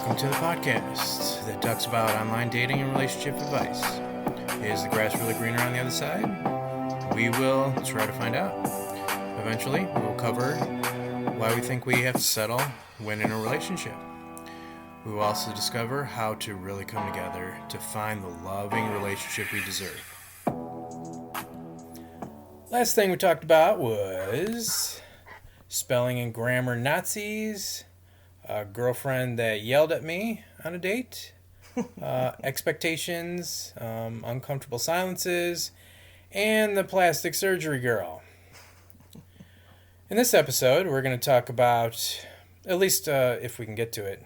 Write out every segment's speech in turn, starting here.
Welcome to the podcast that talks about online dating and relationship advice. Is the grass really greener on the other side? We will try to find out. Eventually, we will cover why we think we have to settle when in a relationship. We will also discover how to really come together to find the loving relationship we deserve. Last thing we talked about was spelling and grammar Nazis, a girlfriend that yelled at me on a date, expectations, uncomfortable silences, and the plastic surgery girl. In this episode, we're going to talk about, at least if we can get to it,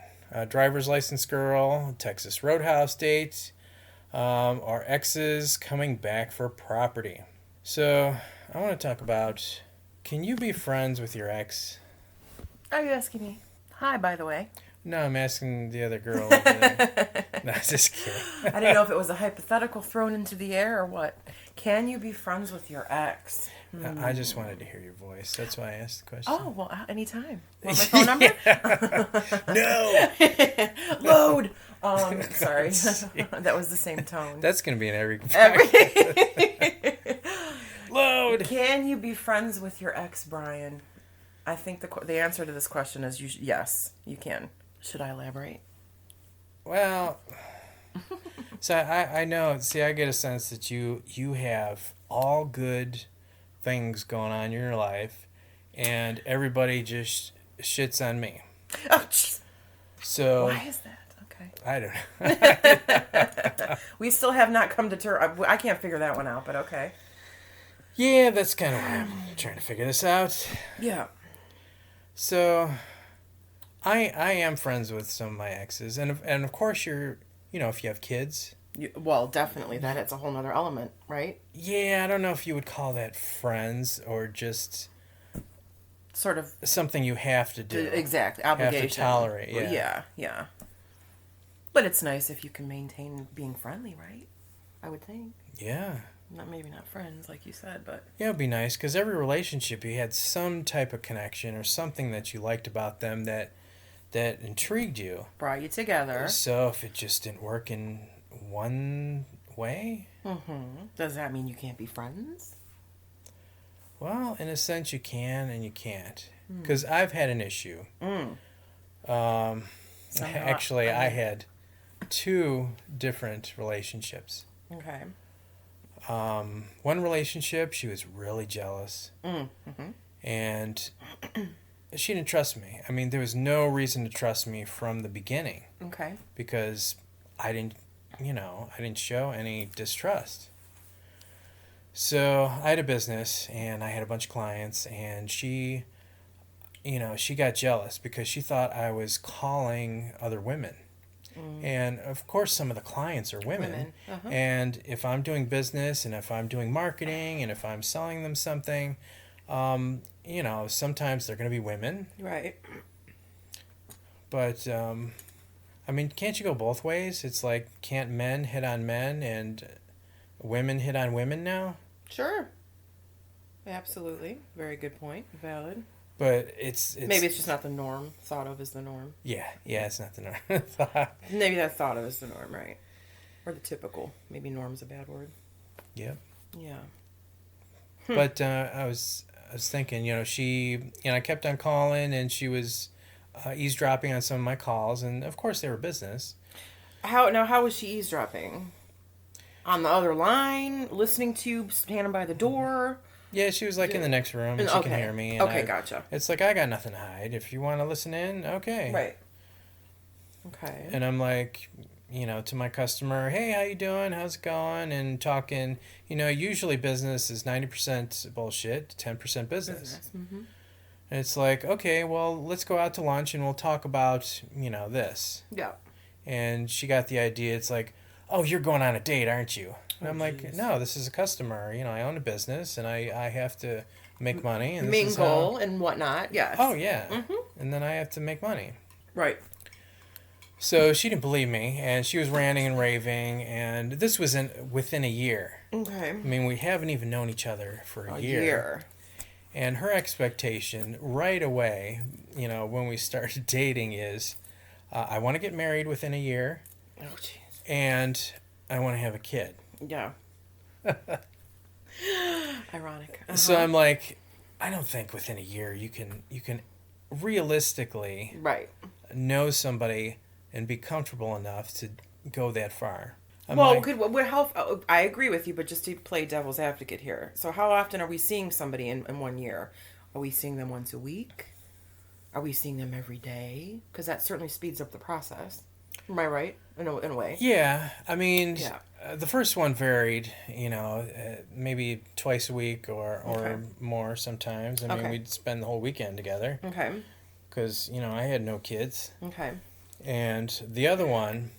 driver's license girl, Texas Roadhouse date, our exes coming back for property. So I want to talk about, can you be friends with your ex? Are you asking me? Hi, by the way. No, I'm asking the other girl. No, just kidding. I didn't know if it was a hypothetical thrown into the air or what. Can you be friends with your ex? I just wanted to hear your voice. That's why I asked the question. Oh, well, anytime. Want my phone number? No! Load! Sorry. That was the same tone. That's going to be in every... Load! Can you be friends with your ex, Brian? I think the answer to this question is yes, you can. Should I elaborate? Well, so I know. See, I get a sense that you have all good things going on in your life, and everybody just shits on me. Oh, jeez. So why is that? Okay. I don't know. We still have not come to terms. I can't figure that one out, but okay. Yeah, that's kind of why I'm trying to figure this out. Yeah. So, I am friends with some of my exes, and of course if you have kids. Well, definitely, that's a whole nother element, right? Yeah, I don't know if you would call that friends or just sort of something you have to do. Exactly, obligation. Have to tolerate, yeah. Yeah. But it's nice if you can maintain being friendly, right? I would think. Yeah. Maybe not friends, like you said, but... Yeah, it'd be nice, because every relationship, you had some type of connection or something that you liked about them that intrigued you. Brought you together. So if it just didn't work in one way... Mm-hmm. Does that mean you can't be friends? Well, in a sense, you can and you can't. Because I've had an issue. Actually, I had 2 different relationships. Okay. One relationship, she was really jealous. Mm-hmm. And she didn't trust me. I mean, there was no reason to trust me from the beginning. Okay. Because I didn't show any distrust. So I had a business and I had a bunch of clients, and she got jealous because she thought I was calling other women. And of course, some of the clients are women. Uh-huh. And if I'm doing business and if I'm doing marketing and if I'm selling them something, sometimes they're going to be women. Right. But, can't you go both ways? It's like, can't men hit on men and women hit on women now? Sure. Absolutely. Very good point. Valid. But it's maybe it's just not the norm. Thought of as the norm. Yeah, it's not the norm. Maybe that thought of as the norm, right? Or the typical. Maybe norm's a bad word. Yep. Yeah. But I was thinking, I kept on calling, and she was eavesdropping on some of my calls, and of course they were business. How was she eavesdropping? On the other line, listening to you, standing by the door? Yeah, she was in the next room, and she can hear me. And okay, gotcha. It's like, I got nothing to hide. If you want to listen in, okay. Right. Okay. And I'm like, to my customer, hey, how you doing? How's it going? And talking, usually business is 90% bullshit, 10% business. Mm-hmm. And it's like, okay, well, let's go out to lunch and we'll talk about, this. Yeah. And she got the idea. It's like, oh, you're going on a date, aren't you? And I'm like, geez. no, this is a customer. I own a business, and I have to make money. And mingle and whatnot, yes. Oh, yeah. Mm-hmm. And then I have to make money. Right. So she didn't believe me, and she was ranting and raving, and this was within a year. Okay. I mean, we haven't even known each other for a year. And her expectation right away, when we started dating is, I want to get married within a year, Oh, jeez. and I want to have a kid. Yeah. Ironic. So I'm like, I don't think within a year you can realistically Right. know somebody and be comfortable enough to go that far. I'm Well, like, I agree with you, but just to play devil's advocate here. So how often are we seeing somebody in 1 year? Are we seeing them once a week? Are we seeing them every day? Because that certainly speeds up the process. Am I right? In a way. yeah, I mean, Yeah. the first one varied, maybe twice a week or Okay. more sometimes. I mean, Okay. we'd spend the whole weekend together Okay. because, I had no kids. Okay. And the other one,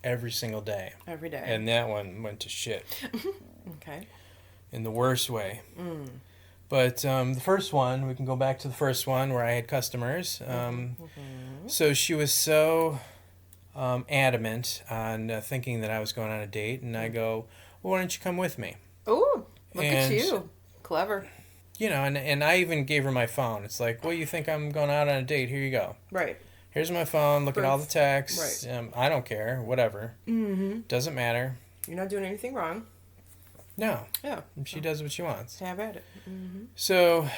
every single day. Every day. And that one went to shit Okay. in the worst way. But the first one, we can go back to the first one where I had customers. So she was so adamant on thinking that I was going on a date, and I go, well, why don't you come with me? Oh, look at And, you. Clever. And I even gave her my phone. It's like, well, you think I'm going out on a date? Here you go. Right. Here's my phone. Look at all the texts. Right. I don't care. Whatever. Mm-hmm. Doesn't matter. You're not doing anything wrong. No. Yeah. She does what she wants. Have at it. Mm-hmm. So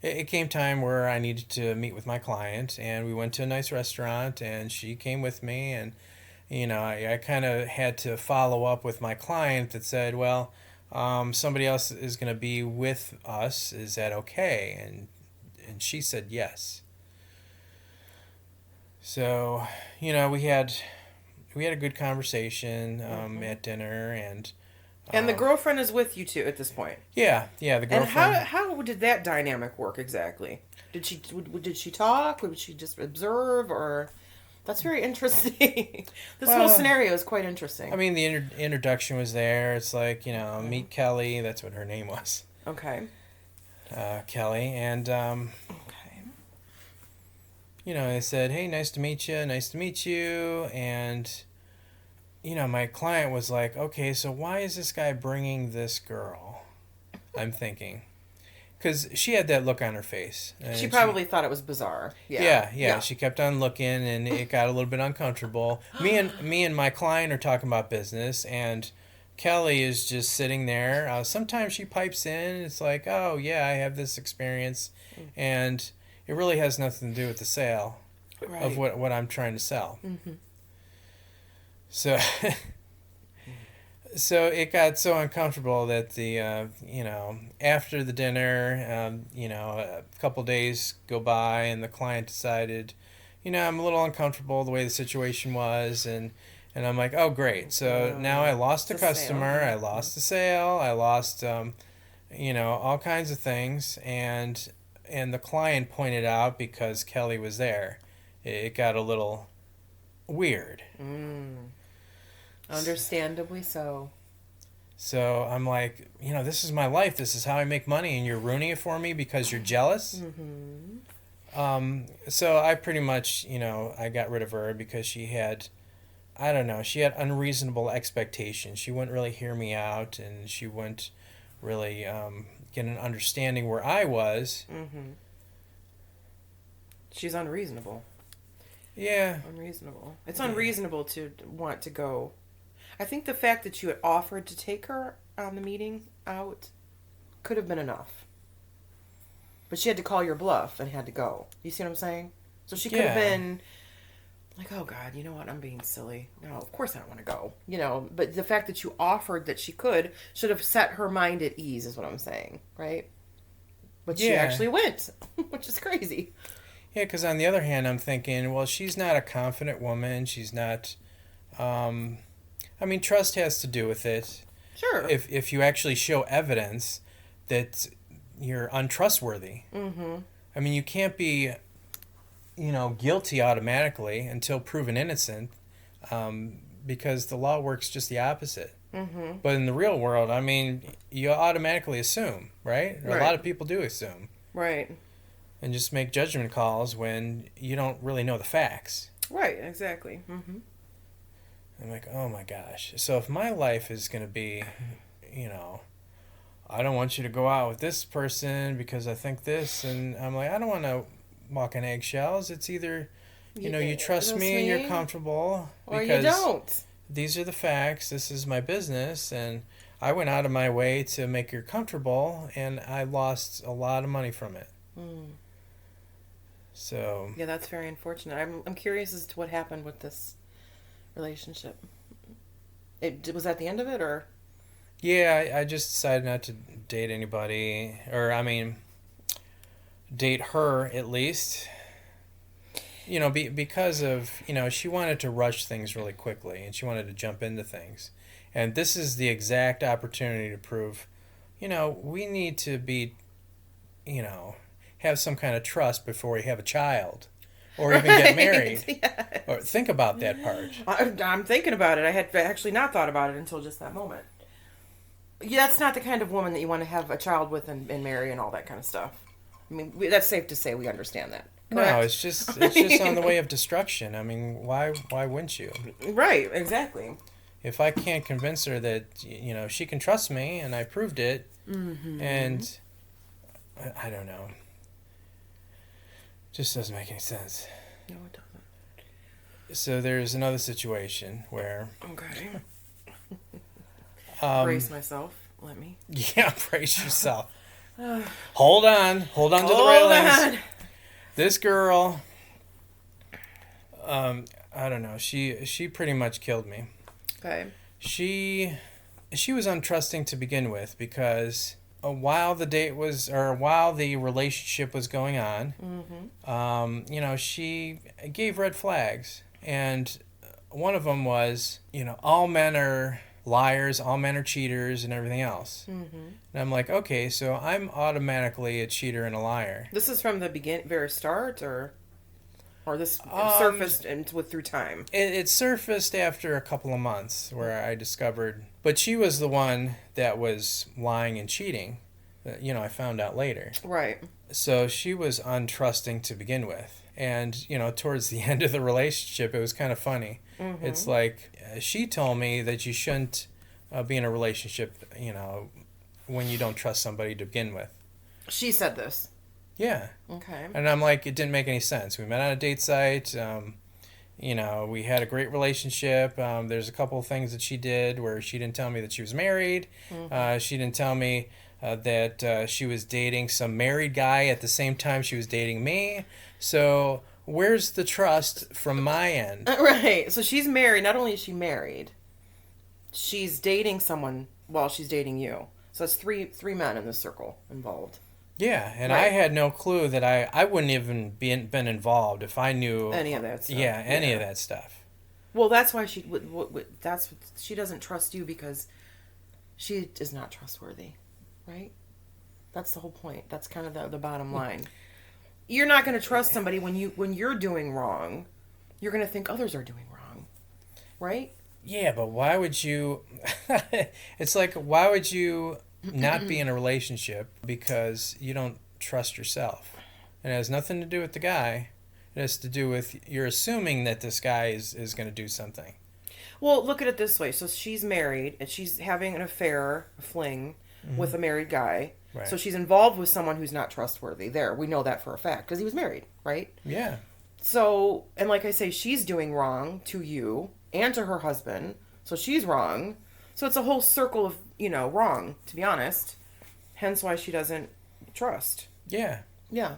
it came time where I needed to meet with my client, and we went to a nice restaurant, and she came with me, and I kind of had to follow up with my client that said, well, somebody else is going to be with us. Is that okay? And she said yes. So we had a good conversation at dinner, and the girlfriend is with you too at this point. yeah, the girlfriend. And how did that dynamic work exactly? Did she talk? Would she just observe? Or that's very interesting. This whole scenario is quite interesting. I mean, the introduction was there. It's like, meet Kelly. That's what her name was. Okay. Kelly. And, Okay. they said, hey, nice to meet you. Nice to meet you. And, my client was like, okay, so why is this guy bringing this girl? I'm thinking. Because she had that look on her face. She probably thought it was bizarre. Yeah. She kept on looking, and it got a little bit uncomfortable. Me and my client are talking about business, and Kelly is just sitting there. Sometimes she pipes in. It's like, oh yeah, I have this experience, and it really has nothing to do with the sale of what I'm trying to sell. Mm-hmm. So. So it got so uncomfortable that after the dinner, a couple days go by, and the client decided, I'm a little uncomfortable the way the situation was, and I'm like, oh great, so now I lost a customer, I lost a sale, I lost, all kinds of things, and the client pointed out because Kelly was there, it got a little weird. Understandably so. So I'm like, this is my life. This is how I make money, and you're ruining it for me because you're jealous. Mm-hmm. So I pretty much, I got rid of her because she had, I don't know, she had unreasonable expectations. She wouldn't really hear me out, and she wouldn't really get an understanding where I was. Mm-hmm. She's unreasonable. Yeah. Unreasonable. It's unreasonable to want to go. I think the fact that you had offered to take her on the meeting out could have been enough. But she had to call your bluff and had to go. You see what I'm saying? So she could have been like, oh God, you know what? I'm being silly. No, of course I don't want to go. But the fact that you offered that she should have set her mind at ease is what I'm saying, right? But she actually went, which is crazy. Yeah, because on the other hand, I'm thinking, well, she's not a confident woman. She's not... trust has to do with it. Sure. If you actually show evidence that you're untrustworthy. Mm-hmm. You can't be, guilty automatically until proven innocent, because the law works just the opposite. Mm-hmm. But in the real world, you automatically assume, right? Or a lot of people do assume. Right. And just make judgment calls when you don't really know the facts. Right, exactly. Mm-hmm. I'm like, oh my gosh. So if my life is going to be, I don't want you to go out with this person because I think this, and I'm like, I don't want to walk on eggshells. It's either, you trust me and you're comfortable. Or you don't. These are the facts. This is my business. And I went out of my way to make you comfortable, and I lost a lot of money from it. Mm. So. Yeah, that's very unfortunate. I'm curious as to what happened with this relationship. Was that the end of it, or? Yeah, I just decided not to date anybody, or date her at least. Because of, she wanted to rush things really quickly, and she wanted to jump into things. And this is the exact opportunity to prove, we need to be, have some kind of trust before we have a child. Or even get married. Yes. Or think about that part. I'm thinking about it. I had actually not thought about it until just that moment. Yeah, that's not the kind of woman that you want to have a child with and marry and all that kind of stuff. I mean, that's safe to say we understand that. Correct? No, it's just on the way of destruction. I mean, why wouldn't you? Right, exactly. If I can't convince her that, she can trust me, and I proved it, and I don't know. Just doesn't make any sense. No, it doesn't. So there's another situation where... Okay. Brace myself. Let me. Yeah, brace yourself. Hold on to the railings. This girl, I don't know. She pretty much killed me. Okay. She was untrusting to begin with because... while the relationship was going on, she gave red flags, and one of them was, all men are liars, all men are cheaters, and everything else. And I'm like, okay, so I'm automatically a cheater and a liar. This is from the very start, or this surfaced through time? It surfaced after a couple of months where I discovered... But she was the one that was lying and cheating. I found out later. Right. So she was untrusting to begin with. And, towards the end of the relationship, it was kind of funny. It's like, she told me that you shouldn't be in a relationship, when you don't trust somebody to begin with. She said this? Yeah. Okay. And I'm like, it didn't make any sense. We met on a date site. We had a great relationship. There's a couple of things that she did where she didn't tell me that she was married. She didn't tell me that she was dating some married guy at the same time she was dating me. So where's the trust from my end? Right. So she's married. Not only is she married, she's dating someone while she's dating you. So that's three men in this circle involved. Yeah, and right. I had no clue that I wouldn't even been involved if I knew any of that stuff. Yeah, any of that stuff. Well, that's why she doesn't trust you, because she is not trustworthy, right? That's the whole point. That's kind of the bottom line. You're not going to trust somebody when you're doing wrong. You're going to think others are doing wrong, right? Yeah, but why would you? It's like, why would you not be in a relationship because you don't trust yourself? It has nothing to do with the guy. It has to do with you're assuming that this guy is going to do something. Well, look at it this way. So she's married and she's having an affair, a fling, with a married guy. Right. So she's involved with someone who's not trustworthy. We know that for a fact because he was married, right? Yeah. So, and like I say, she's doing wrong to you and to her husband. So she's wrong. So it's a whole circle of, wrong, to be honest. Hence why she doesn't trust. Yeah. Yeah.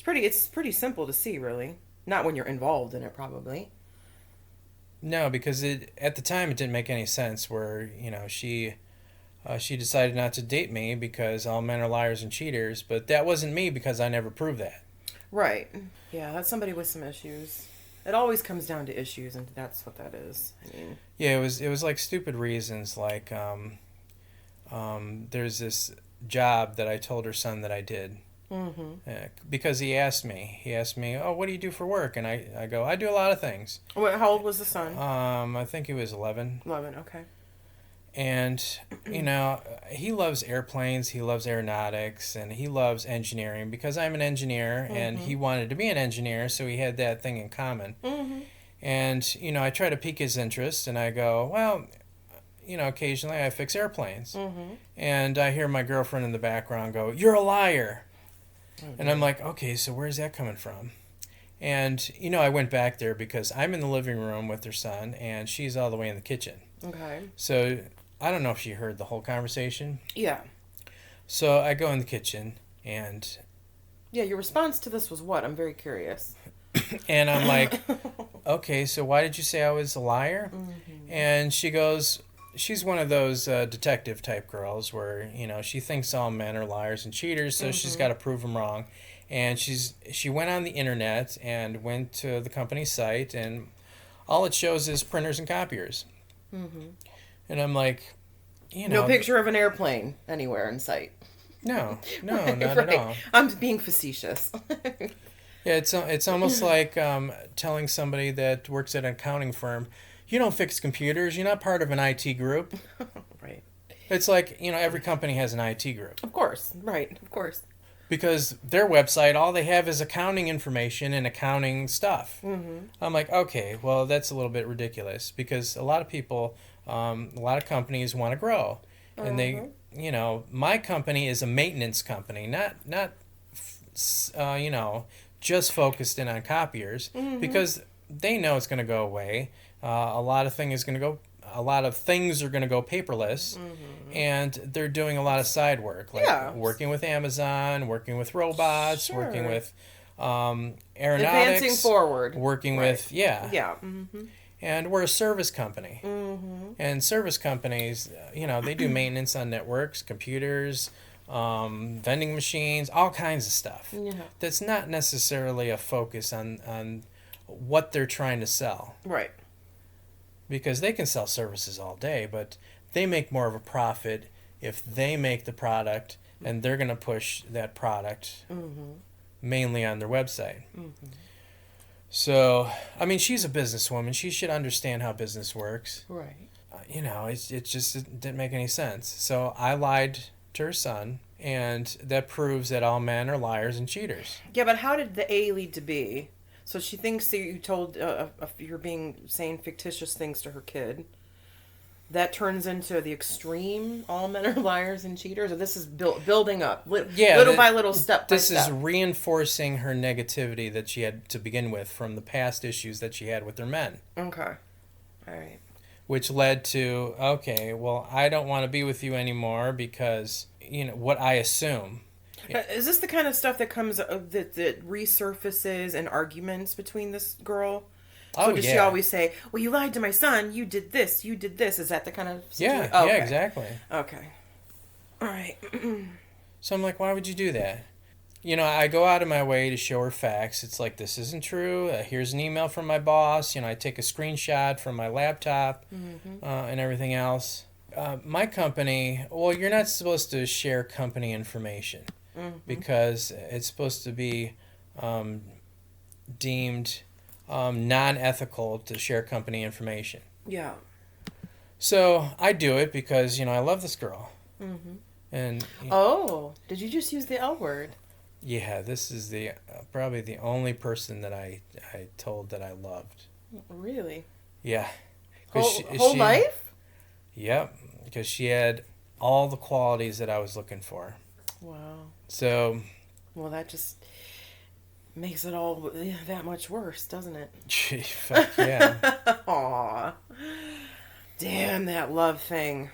It's pretty simple to see, really. Not when you're involved in it, probably. No, because at the time it didn't make any sense where, she decided not to date me because all men are liars and cheaters, but that wasn't me because I never proved that. Right. Yeah, that's somebody with some issues. It always comes down to issues, and that's what that is. I mean, yeah, it was like stupid reasons, like there's this job that I told her son that I did. Because he asked me, oh, what do you do for work? And I go, I do a lot of things. How old was the son? I think he was 11. 11, okay. And, he loves airplanes, he loves aeronautics, and he loves engineering because I'm an engineer, and he wanted to be an engineer, so we had that thing in common. And, I try to pique his interest, and I go, well, occasionally I fix airplanes. And I hear my girlfriend in the background go, you're a liar. And I'm like, okay, so where's that coming from? And, I went back there because I'm in the living room with her son, and she's all the way in the kitchen. Okay. So I don't know if she heard the whole conversation. Yeah. So I go in the kitchen, and Yeah, your response to this was what? I'm very curious. and I'm like, okay, so why did you say I was a liar? And she goes, she's one of those detective type girls where, she thinks all men are liars and cheaters, so she's got to prove them wrong. And she went on the internet and went to the company's site, and all it shows is printers and copiers. And I'm like, No picture of an airplane anywhere in sight. No, Right, not right. at all. I'm being facetious. Yeah, it's almost like telling somebody that works at an accounting firm, you don't fix computers, you're not part of an IT group. Right. It's like, every company has an IT group. Of course. Right. Of course. Because their website, all they have is accounting information and accounting stuff. I'm like, okay, well, that's a little bit ridiculous because a lot of people, a lot of companies want to grow. And they, my company is a maintenance company, not just focused in on copiers because they know it's going to go away. A lot of things are going to go paperless, and they're doing a lot of side work, like working with Amazon, working with robots, working with aeronautics, advancing forward, working with yeah. And we're a service company, and service companies, they do maintenance on networks, computers, vending machines, all kinds of stuff. Yeah. That's not necessarily a focus on what they're trying to sell. Right. Because they can sell services all day, but they make more of a profit if they make the product and they're going to push that product mainly on their website. So, I mean, she's a businesswoman. She should understand how business works. Right. It just didn't make any sense. So I lied to her son, and that proves that all men are liars and cheaters. Yeah, but how did the A lead to B? So she thinks that you told you're saying fictitious things to her kid. That turns into the extreme. All men are liars and cheaters. Or this is building up, little by little, step by step. This is reinforcing her negativity that she had to begin with from the past issues that she had with her men. Okay, all right. Which led to, okay, well, I don't want to be with you anymore because what I assume. Is this the kind of stuff that comes that resurfaces in arguments between this girl? So does she always say, well, you lied to my son, you did this. Is that the kind of situation? Yeah, yeah, exactly. Okay. All right. So I'm like, why would you do that? I go out of my way to show her facts. It's like, this isn't true. Here's an email from my boss. I take a screenshot from my laptop and everything else. My company, well, you're not supposed to share company information because it's supposed to be deemed non-ethical to share company information. Yeah. So I do it because, I love this girl. And did you just use the L word? Yeah, this is the probably the only person that I told that I loved. Really? Yeah. Whole life? Yep, because she had all the qualities that I was looking for. Wow. So. Well, that just makes it all that much worse, doesn't it? Fuck yeah. Aw. Damn that love thing.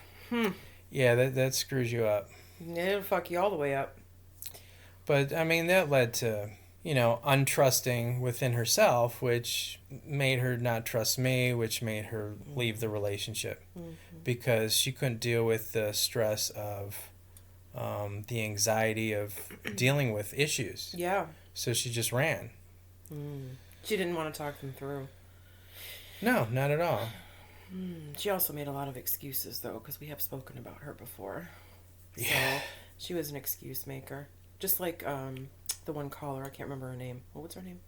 Yeah, that screws you up. It'll fuck you all the way up. But, I mean, that led to, untrusting within herself, which made her not trust me, which made her leave the relationship. Because she couldn't deal with the stress of the anxiety of dealing with issues. Yeah. So she just ran. She didn't want to talk them through. No, not at all. She also made a lot of excuses, though, because we have spoken about her before. Yeah. So she was an excuse maker. Just like the one caller, I can't remember her name. What's her name?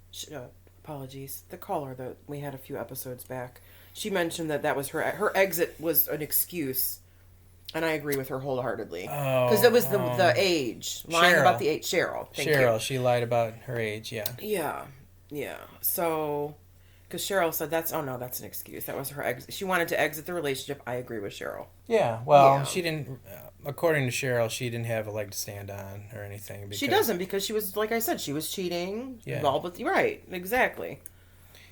Apologies. The caller that we had a few episodes back. She mentioned that was her exit was an excuse. And I agree with her wholeheartedly. Because it was the age. Lying Cheryl. about the age. Cheryl. Thank you. She lied about her age, yeah. Yeah. Yeah. So Because Cheryl said that's an excuse. That was her exit. She wanted to exit the relationship. I agree with Cheryl. Yeah, well, Yeah. she didn't. According to Cheryl, she didn't have a leg to stand on or anything. Because, She doesn't because she was, like I said, she was cheating. Yeah. Involved with right, exactly.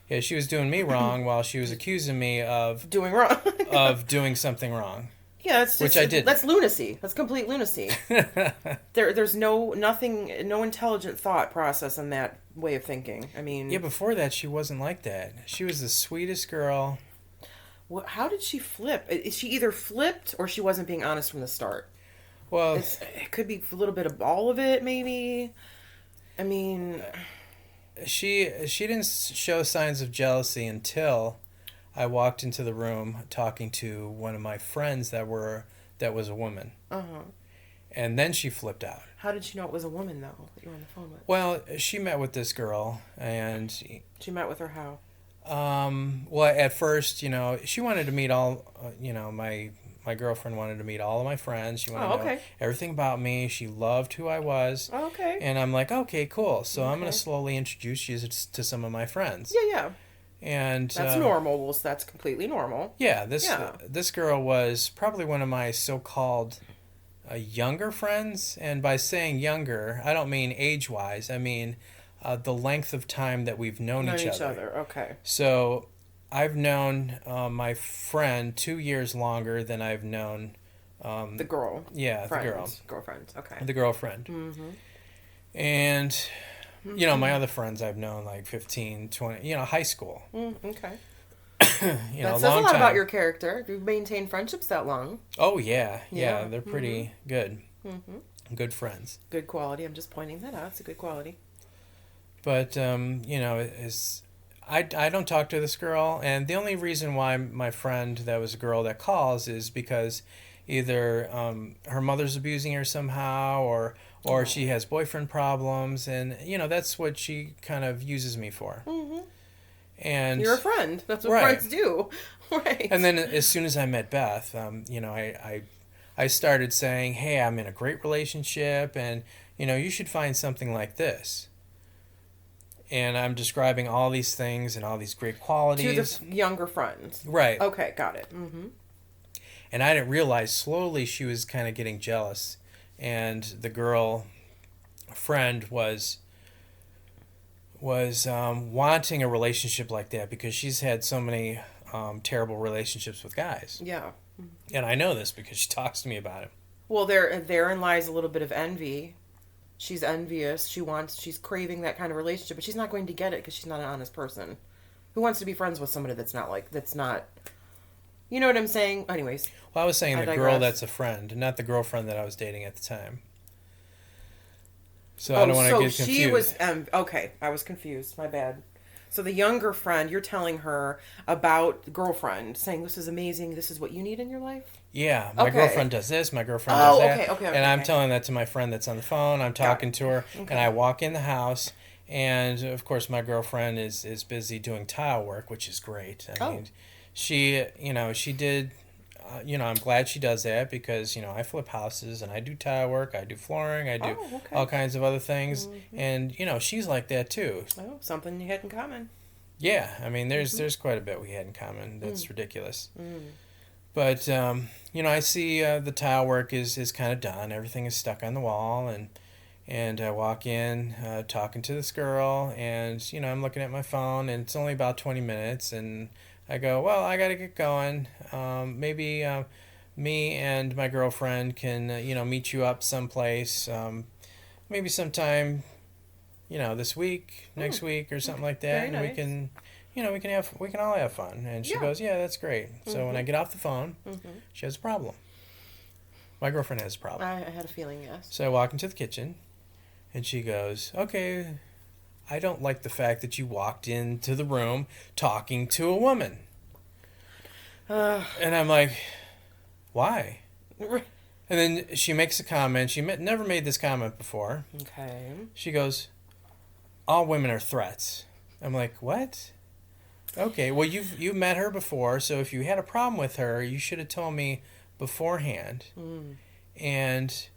Yeah, she was doing me wrong while she was accusing me of Doing wrong. of doing something wrong. Yeah, that's just, which I did. That's lunacy. That's complete lunacy. There's no intelligent thought process in that way of thinking. I mean, Yeah, before that, she wasn't like that. She was the sweetest girl. how did she flip? She either flipped or she wasn't being honest from the start. Well, It could be a little bit of all of it, maybe. I mean, she didn't show signs of jealousy until I walked into the room talking to one of my friends that was a woman. And then she flipped out. How did she know it was a woman, though, that you were on the phone with? Well, she met with this girl, and She met with her how? well, at first, she wanted to meet all, my girlfriend wanted to meet all of my friends. She wanted to know everything about me. She loved who I was. Oh, okay. And I'm like, okay, cool. So I'm going to slowly introduce you to some of my friends. Yeah. And that's normal. Well, that's completely normal. Yeah, this girl was probably one of my so-called younger friends. And by saying younger, I don't mean age-wise. I mean the length of time that we've known each other. Okay. So I've known my friend 2 years longer than I've known the girl. Yeah, friends. the girl. Girlfriend. Okay. The girlfriend. Mm-hmm. And my other friends I've known like 15, 20, high school. Okay. That says a lot about your character. You've maintained friendships that long. Oh, yeah. They're pretty good. Mm-hmm. Good friends. Good quality. I'm just pointing that out. It's a good quality. But, I don't talk to this girl, and the only reason why my friend that was a girl that calls is because either her mother's abusing her somehow, or she has boyfriend problems, and that's what she kind of uses me for. Mm-hmm. And you're a friend. That's what friends do, right? And then as soon as I met Beth, I started saying, "Hey, I'm in a great relationship, and you should find something like this." And I'm describing all these things and all these great qualities to the younger friends. Right. Okay, got it. Mm-hmm. And I didn't realize slowly she was kind of getting jealous, and the girl friend was wanting a relationship like that because she's had so many terrible relationships with guys. Yeah. And I know this because she talks to me about it. Well, therein lies a little bit of envy. She's envious. She's craving that kind of relationship, but she's not going to get it because she's not an honest person. Who wants to be friends with somebody that's not, you know what I'm saying? Anyways. Well, I was saying the girl that's a friend, not the girlfriend that I was dating at the time. So I don't want to get confused. She was, okay, I was confused. My bad. So the younger friend, you're telling her about the girlfriend, saying this is amazing, this is what you need in your life? Yeah, my girlfriend does this, my girlfriend does that. Okay, and I'm telling that to my friend that's on the phone. I'm talking to her, and I walk in the house, and of course my girlfriend is busy doing tile work, which is great. I mean, she did, I'm glad she does that because, I flip houses, and I do tile work, I do flooring, I do all kinds of other things, and, she's like that too. Oh, something you had in common. Yeah, I mean, there's quite a bit we had in common. That's ridiculous. But, I see the tile work is kind of done. Everything is stuck on the wall, and I walk in talking to this girl, and, I'm looking at my phone, and it's only about 20 minutes, and I go, well, I got to get going. Maybe me and my girlfriend can, meet you up someplace, maybe sometime, this week, next week, or something like that, Very nice. And we can we can all have fun. And she goes, yeah, that's great. So when I get off the phone, she has a problem. My girlfriend has a problem. I had a feeling, yes. So I walk into the kitchen, and she goes, okay, I don't like the fact that you walked into the room talking to a woman. And I'm like, why? And then she makes a comment. She never made this comment before. Okay. She goes, all women are threats. I'm like, what? Okay, well, you've met her before, so if you had a problem with her, you should have told me beforehand. And,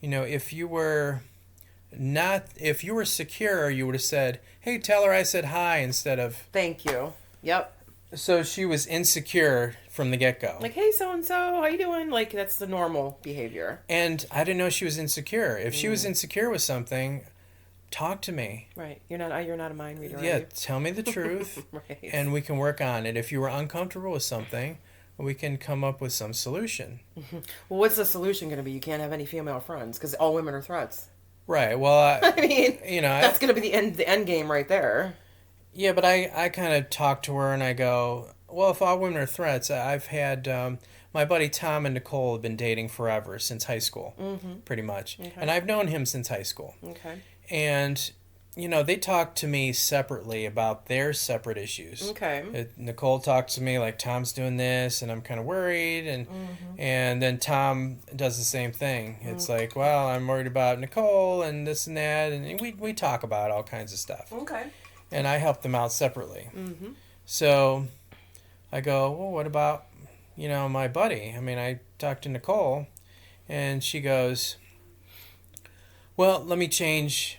if you were secure, you would have said, hey, tell her I said hi, instead of... Thank you. Yep. So she was insecure from the get-go. Like, hey, so-and-so, how you doing? Like, that's the normal behavior. And I didn't know she was insecure. If she was insecure with something, talk to me. Right. You're not a mind reader, Yeah, are you? tell me the truth, Right. and we can work on it. If you were uncomfortable with something, we can come up with some solution. Well, what's the solution going to be? You can't have any female friends because all women are threats. Right. Well, I mean, that's I, going to be the end game right there. yeah, but I kind of talk to her and I go, well, if all women are threats, I've had my buddy Tom and Nicole have been dating forever since high school, pretty much, Okay. and I've known him since high school. Okay. And they talk to me separately about their separate issues. Okay. Nicole talked to me like Tom's doing this, and I'm kind of worried, and then Tom does the same thing. It's like, well, I'm worried about Nicole and this and that, and we talk about all kinds of stuff. Okay. And I help them out separately. So I go, well, what about my buddy? I mean, I talked to Nicole, and she goes, well, let me change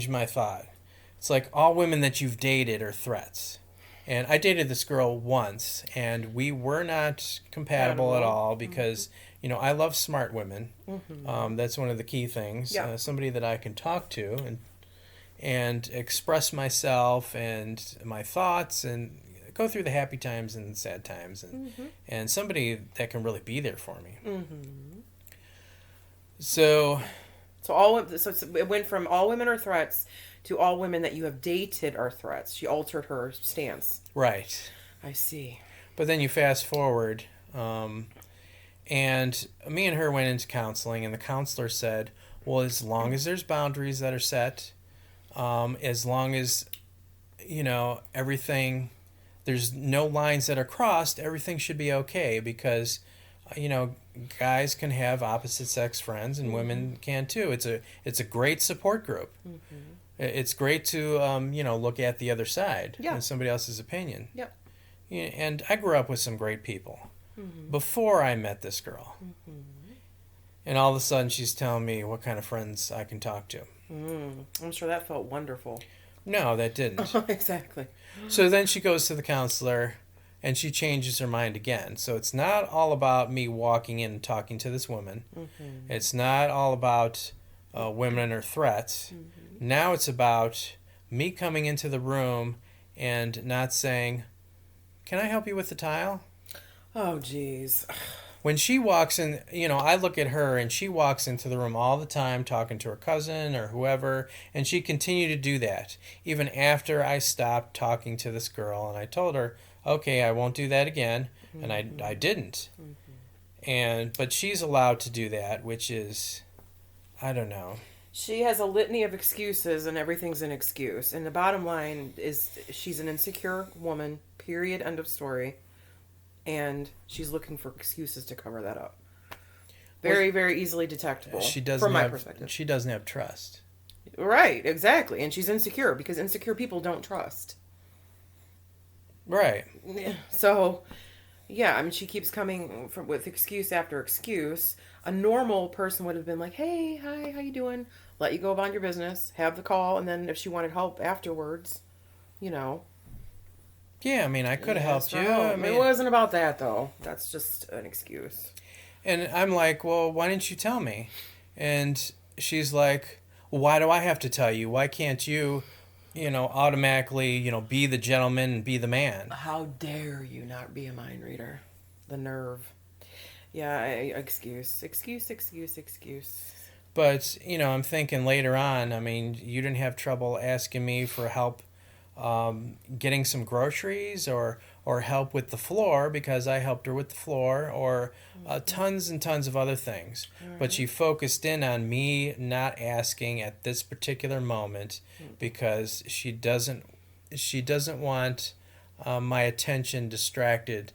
my thought. It's like all women that you've dated are threats. And I dated this girl once, and we were not compatible at all because, I love smart women. That's one of the key things. Yeah. Somebody that I can talk to and express myself and my thoughts and go through the happy times and sad times and somebody that can really be there for me. So it went from all women are threats to all women that you have dated are threats. She altered her stance. right. I see. But then you fast forward, and me and her went into counseling, and the counselor said, well, as long as there's boundaries that are set, as long as, everything, there's no lines that are crossed, everything should be okay because, guys can have opposite sex friends and women can too. It's a great support group. It's great to, look at the other side and somebody else's opinion. Yep. And I grew up with some great people before I met this girl. And all of a sudden she's telling me what kind of friends I can talk to. I'm sure that felt wonderful. No, that didn't. Exactly. So then she goes to the counselor and she changes her mind again. So it's not all about me walking in and talking to this woman. It's not all about women or threats. Now it's about me coming into the room and not saying, can I help you with the tile? Oh, jeez. When she walks in, I look at her and she walks into the room all the time talking to her cousin or whoever, and she continued to do that even after I stopped talking to this girl and I told her, okay, I won't do that again, and I didn't. But she's allowed to do that, which is, I don't know. She has a litany of excuses and everything's an excuse. And the bottom line is she's an insecure woman, period, end of story. And she's looking for excuses to cover that up. Very, very easily detectable from my perspective. She doesn't have trust. Right, exactly. And she's insecure because insecure people don't trust. Right. So, yeah, I mean, she keeps coming with excuse after excuse. A normal person would have been like, hey, hi, how you doing? Let you go about your business, have the call, and then if she wanted help afterwards, Yeah, I mean, I could have helped you. I mean, it wasn't about that, though. That's just an excuse. And I'm like, well, why didn't you tell me? And she's like, well, why do I have to tell you? Why can't you, automatically, be the gentleman and be the man? How dare you not be a mind reader? The nerve. Yeah, excuse. But, I'm thinking later on, I mean, you didn't have trouble asking me for help getting some groceries or help with the floor because I helped her with the floor or tons and tons of other things. But she focused in on me not asking at this particular moment because she doesn't want my attention distracted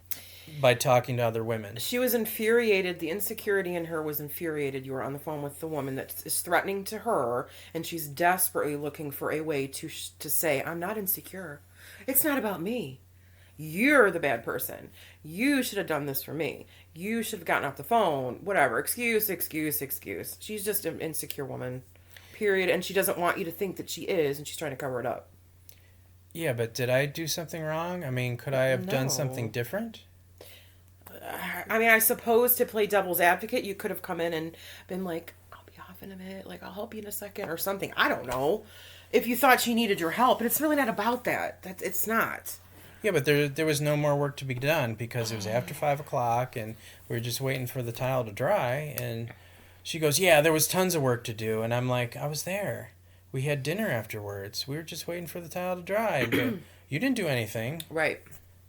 by talking to other women. She was infuriated. The insecurity in her was infuriated. You were on the phone with the woman that is threatening to her, and she's desperately looking for a way to say, I'm not insecure. It's not about me. You're the bad person. You should have done this for me. You should have gotten off the phone. Whatever. Excuse. She's just an insecure woman, period. And she doesn't want you to think that she is, and she's trying to cover it up. Yeah, but did I do something wrong? I mean, could I have done something No. different? I mean, I suppose to play devil's advocate, you could have come in and been like, I'll be off in a minute, like, I'll help you in a second or something. I don't know. If you thought she needed your help, but it's really not about that. It's not. Yeah, but there was no more work to be done because it was after 5 o'clock and we were just waiting for the tile to dry. And she goes, "Yeah, there was tons of work to do." And I'm like, "I was there. We had dinner afterwards. We were just waiting for the tile to dry." And go, "You didn't do anything Right.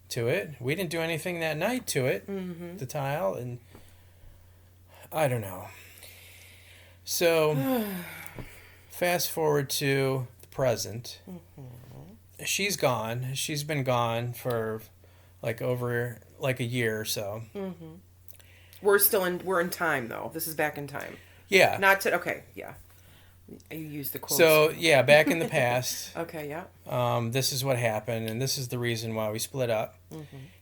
to it. We didn't do anything that night to it, the tile." And I don't know. So fast forward to the present. She's gone. She's been gone for like over like a year or so. We're in time though. This is back in time. Yeah. Not to okay, yeah. You use the quotes. So yeah, back in the past, okay, yeah. this is what happened, and this is the reason why we split up.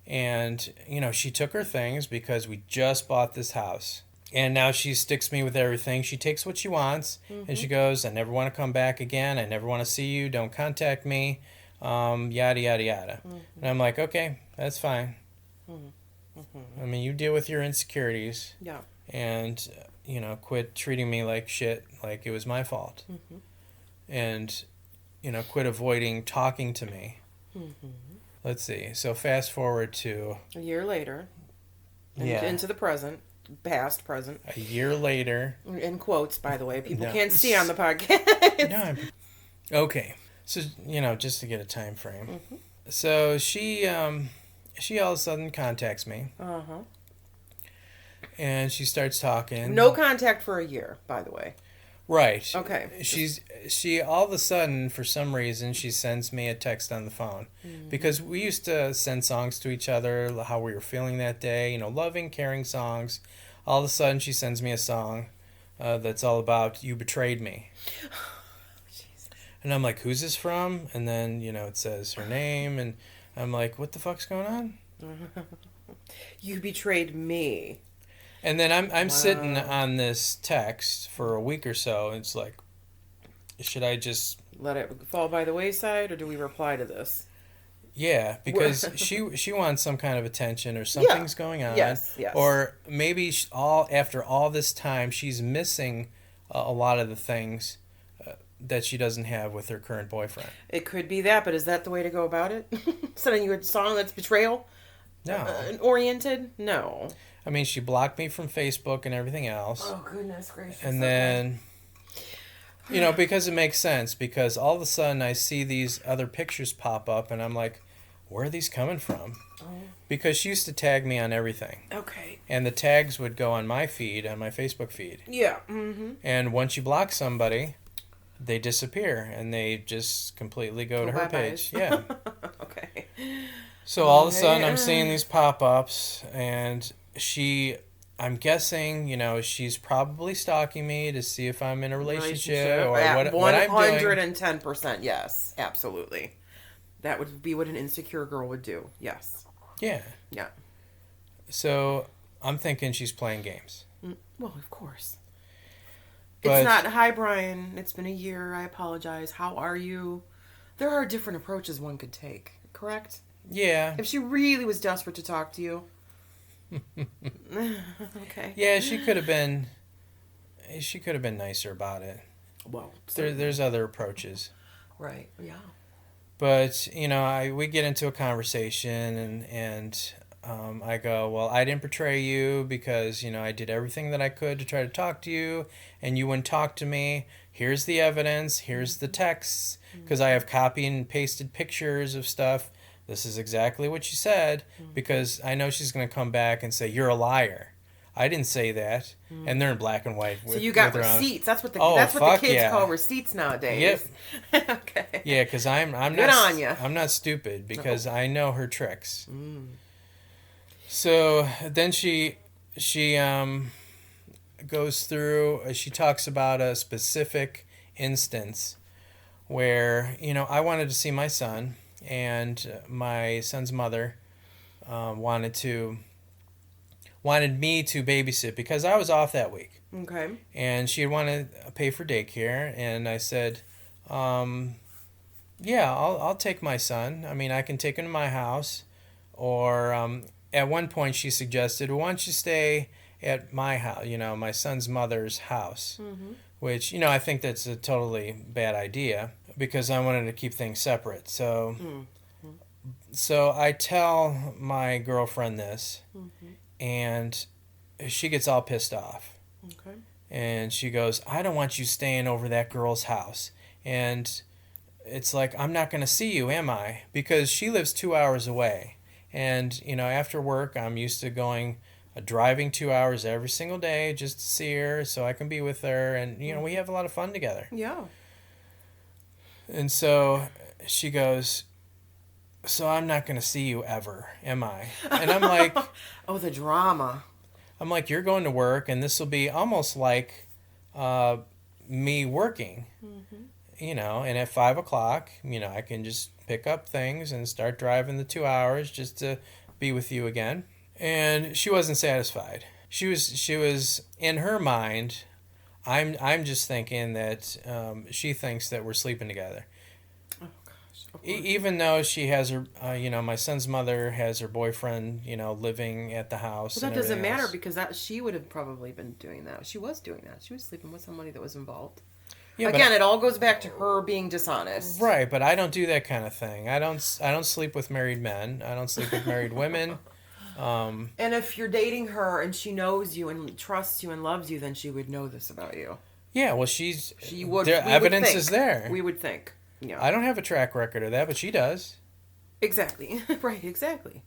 And she took her things because we just bought this house, and now she sticks me with everything. She takes what she wants, and she goes, "I never want to come back again. I never want to see you. Don't contact me." Yada yada yada. And I'm like, okay, that's fine. I mean, you deal with your insecurities. Yeah. And quit treating me like shit, like it was my fault. And quit avoiding talking to me. Let's see. So fast forward to A year later. Yeah. Into the present. Past, present. a year later. In quotes, by the way. People No. can't see on the podcast. No, okay. So just to get a time frame. So she all of a sudden contacts me. Uh-huh. And she starts talking. No contact for a year, by the way. Right. Okay. She all of a sudden, for some reason, she sends me a text on the phone. Because we used to send songs to each other, how we were feeling that day, loving, caring songs. All of a sudden she sends me a song that's all about "You betrayed me." And I'm like, "Who's this from?" And then it says her name, and I'm like, "What the fuck's going on?" You betrayed me. And then I'm sitting on this text for a week or so, and it's like, should I just... Let it fall by the wayside, or do we reply to this? Yeah, because she wants some kind of attention, or something's going on. Yes. Or maybe after all this time, she's missing a lot of the things that she doesn't have with her current boyfriend. It could be that, but is that the way to go about it? Sending you a song that's betrayal? No. Oriented? No. I mean, she blocked me from Facebook and everything else. Oh, goodness gracious. And then, because it makes sense, because all of a sudden I see these other pictures pop up, and I'm like, where are these coming from? Oh. Because she used to tag me on everything. Okay. And the tags would go on my feed, on my Facebook feed. Yeah. Mm-hmm. And once you block somebody, they disappear, and they just completely go to her page. Yeah. Okay. So all of a sudden I'm seeing these pop-ups, and I'm guessing, she's probably stalking me to see if I'm in a relationship or what I'm doing. 110%, yes. Absolutely. That would be what an insecure girl would do. Yes. Yeah. Yeah. So I'm thinking she's playing games. Well, of course. But, it's not, "Hi, Brian. It's been a year. I apologize. How are you?" There are different approaches one could take, correct? yeah. If she really was desperate to talk to you. Okay. Yeah, she could have been nicer about it. Well, There's other approaches. right. Yeah. But, we get into a conversation, and I go, "Well, I didn't betray you because, I did everything that I could to try to talk to you, and you wouldn't talk to me. Here's the evidence. Here's the texts, because I have copy and pasted pictures of stuff. This is exactly what you said," because I know she's going to come back and say, "You're a liar. I didn't say that." And they're in black and white. So you got receipts. That's what the kids call receipts nowadays. Yep. Okay. Yeah, because I'm Good not on ya. I'm not stupid, because I know her tricks. So then she goes through. She talks about a specific instance where I wanted to see my son, and my son's mother wanted me to babysit because I was off that week. Okay. And she wanted to pay for daycare, and I said, yeah, I'll take my son. I mean, I can take him to my house. Or at one point, she suggested, well, why don't you stay at my house, my son's mother's house, Mm-hmm. which, I think that's a totally bad idea because I wanted to keep things separate. So, Mm-hmm. so I tell my girlfriend this, Mm-hmm. and she gets all pissed off. Okay. And she goes, I don't want you staying over that girl's house. And it's like, I'm not going to see you, am I? Because she lives 2 hours away. And, after work, I'm used to driving 2 hours every single day just to see her so I can be with her. And, we have a lot of fun together. Yeah. And so she goes, so I'm not going to see you ever, am I? And I'm like, Oh, the drama. you're going to work, and this will be almost like me working. Mm-hmm. And at 5 o'clock, I can just pick up things and start driving the 2 hours just to be with you again. And she wasn't satisfied. She was in her mind. I'm just thinking that she thinks that we're sleeping together. Oh gosh. Of course. Even though she has her, my son's mother has her boyfriend, living at the house. Well, and that doesn't everything matter else. because she would have probably been doing that. She was doing that. She was sleeping with somebody that was involved. Yeah, Again, it all goes back to her being dishonest. right, but I don't do that kind of thing. I don't sleep with married men. I don't sleep with married women. And if you're dating her and she knows you and trusts you and loves you, then she would know this about you. Yeah, well, She would. the We evidence would think. is there. We would think. Yeah. I don't have a track record of that, but she does. Exactly. Right. Exactly.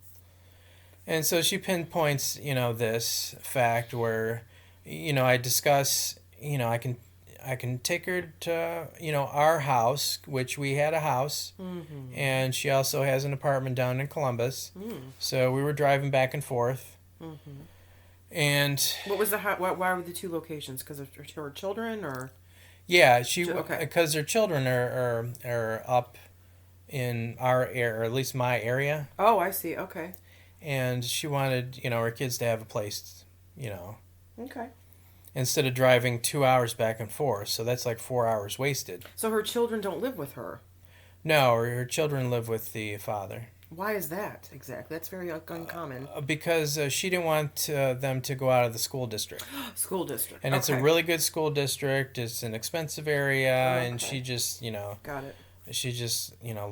And so she pinpoints, this fact where, I discuss, I can take her to, our house, which we had a house, Mm-hmm. and she also has an apartment down in Columbus. Mm. So we were driving back and forth. Mm-hmm. And What was why were the two locations? Because of her children, or yeah, Okay. because her children are up in our area, or at least my area, oh, I see. Okay. and she wanted, her kids to have a place, Okay. instead of driving 2 hours back and forth. So that's like 4 hours wasted. So her children don't live with her. No, her children live with the father. Why is that exactly? That's very uncommon. Because she didn't want them to go out of the school district. School district. And it's a Okay. really good school district. It's an expensive area, and Okay. she just, Got it.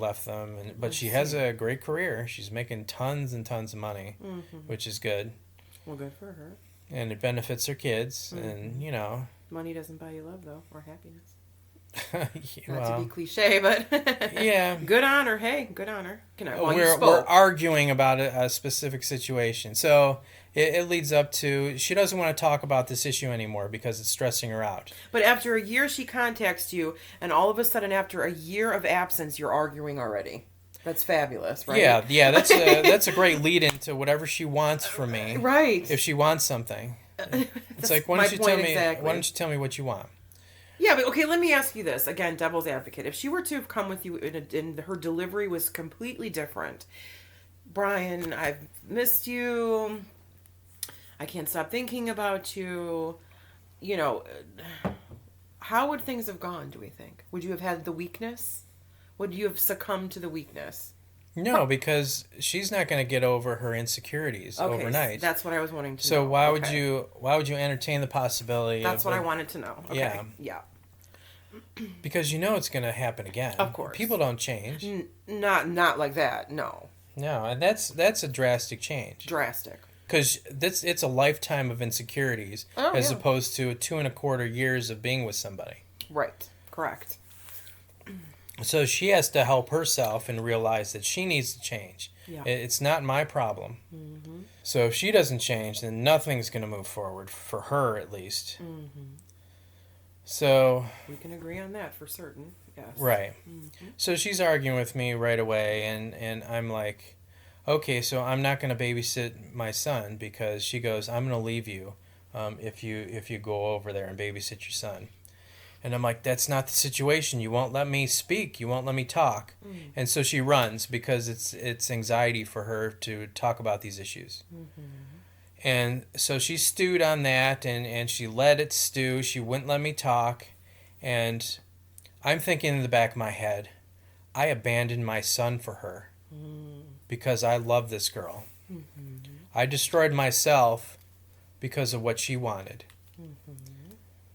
left them. But I she has see. a great career. She's making tons and tons of money, Mm-hmm. which is good. Well, good for her. And it benefits her kids, and, Money doesn't buy you love, though, or happiness. Not to well, be cliche, but yeah. good on her. Hey, good on her. Well, you we're spoke. arguing about a specific situation. So it leads up to she doesn't want to talk about this issue anymore because it's stressing her out. But after a year, she contacts you, and all of a sudden, after a year of absence, you're arguing already. That's fabulous, right? Yeah, that's a great lead into whatever she wants from me. Right. If she wants something. It's That's like, why my don't you tell point me exactly. why don't you tell me what you want? Yeah, but okay, let me ask you this. Again, devil's advocate. If she were to have come with you and her delivery was completely different. Brian, I've missed you. I can't stop thinking about you. How would things have gone, do we think? Would you have had the weakness? Would you have succumbed to the weakness? No, because she's not going to get over her insecurities Okay, overnight. that's what I was wanting to know. So why would Okay. you entertain the possibility That's of what I wanted to know. Okay. Yeah. Yeah. because it's going to happen again. Of course. People don't change. Not like that. No. No, and that's a drastic change. Drastic. Because it's a lifetime of insecurities Oh, as yeah. opposed to 2.25 years of being with somebody. Right. Correct. So she has to help herself and realize that she needs to change. Yeah. It's not my problem. Mm-hmm. So if she doesn't change, then nothing's going to move forward, for her at least. Mm-hmm. So, We can agree on that for certain. Yes. right. Mm-hmm. So she's arguing with me right away, and I'm like, okay, so I'm not going to babysit my son because she goes, I'm going to leave you if you go over there and babysit your son. And I'm like, that's not the situation. You won't let me speak. You won't let me talk. Mm-hmm. And so she runs because it's anxiety for her to talk about these issues. Mm-hmm. And so she stewed on that, and she let it stew. She wouldn't let me talk. And I'm thinking in the back of my head, I abandoned my son for her because I love this girl. I destroyed myself because of what she wanted.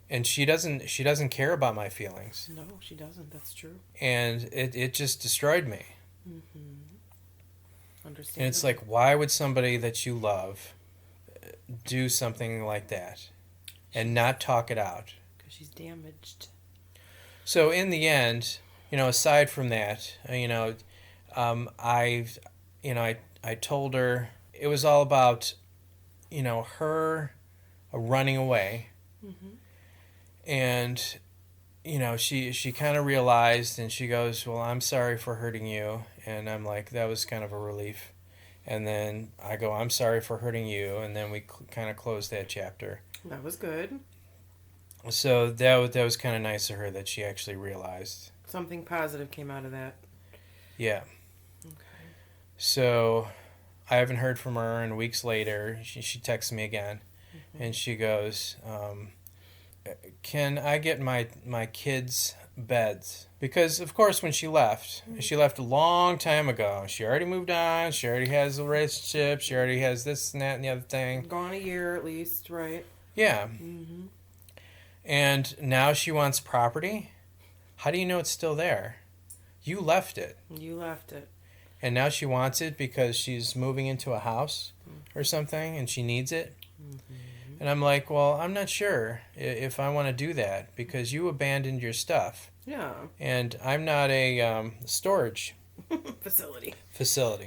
And she doesn't care about my feelings. No, she doesn't. That's true. And it just destroyed me. Understand. And it's like, why would somebody that you love do something like that and not talk it out? Because she's damaged. So in the end, aside from that, I told her it was all about, her running away. And, she kind of realized, and she goes, well, I'm sorry for hurting you. And I'm like, that was kind of a relief. And then I go, I'm sorry for hurting you. And then we kind of closed that chapter. That was good. So that was kind of nice of her that she actually realized. Something positive came out of that. Yeah. Okay. So I haven't heard from her, and weeks later she texts me again. And she goes, can I get my kids' beds? Because, of course, when she left a long time ago. She already moved on. She already has a relationship. She already has this and that and the other thing. Gone a year at least, right? Yeah. And now she wants property. How do you know it's still there? You left it. You left it. And now she wants it because she's moving into a house or something and she needs it. And I'm like, well, I'm not sure if I want to do that because you abandoned your stuff. Yeah. And I'm not a storage facility.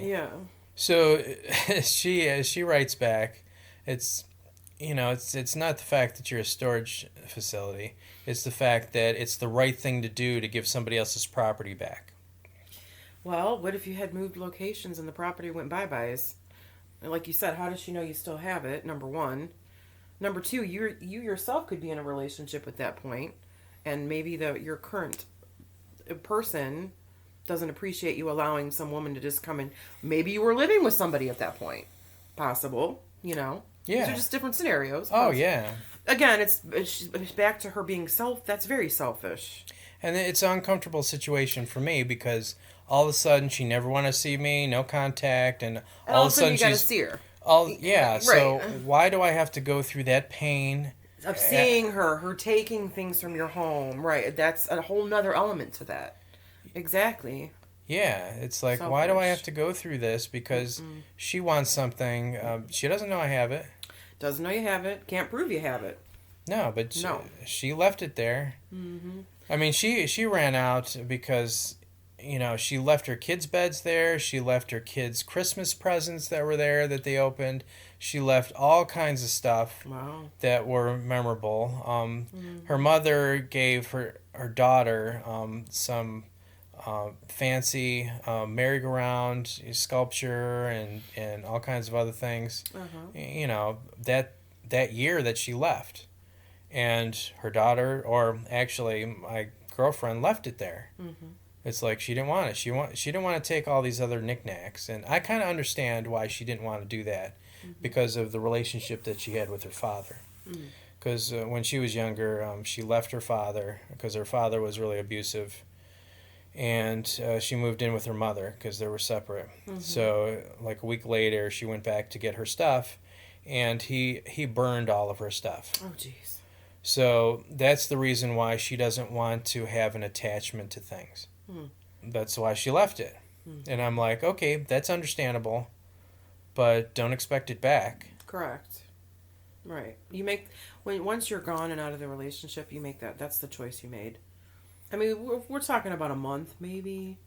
Yeah. So she writes back, it's not the fact that you're a storage facility. It's the fact that it's the right thing to do to give somebody else's property back. Well, what if you had moved locations and the property went bye-byes? Like you said, how does she know you still have it? Number one. Number two, you yourself could be in a relationship at that point, and maybe your current person doesn't appreciate you allowing some woman to just come in. Maybe you were living with somebody at that point. Possible, Yeah. These are just different scenarios. Oh, yeah. Again, it's back to her being that's very selfish. And it's an uncomfortable situation for me because all of a sudden she never want to see me, no contact, and all of a sudden you gotta see her. Right. So why do I have to go through that pain of seeing her taking things from your home? Right. That's a whole nother element to that. Exactly. Yeah, it's like, why do I have to go through this? Because she wants something. She doesn't know I have it. Doesn't know you have it. Can't prove you have it. No, but she left it there. I mean, she ran out because, she left her kids' beds there. She left her kids' Christmas presents that were there that they opened. She left all kinds of stuff that were memorable. Her mother gave her daughter some fancy merry-go-round sculpture and all kinds of other things. That year that she left. And her daughter, or actually my girlfriend, left it there. It's like she didn't want it. She didn't want to take all these other knickknacks. And I kind of understand why she didn't want to do that because of the relationship that she had with her father. Because when she was younger, she left her father because her father was really abusive. And she moved in with her mother because they were separate. So like a week later, she went back to get her stuff. And he burned all of her stuff. Oh, jeez. So that's the reason why she doesn't want to have an attachment to things. That's why she left it. And I'm like, okay, that's understandable, but don't expect it back. Correct. Right. Once you're gone and out of the relationship, you make that's the choice you made. I mean, we're talking about a month, maybe.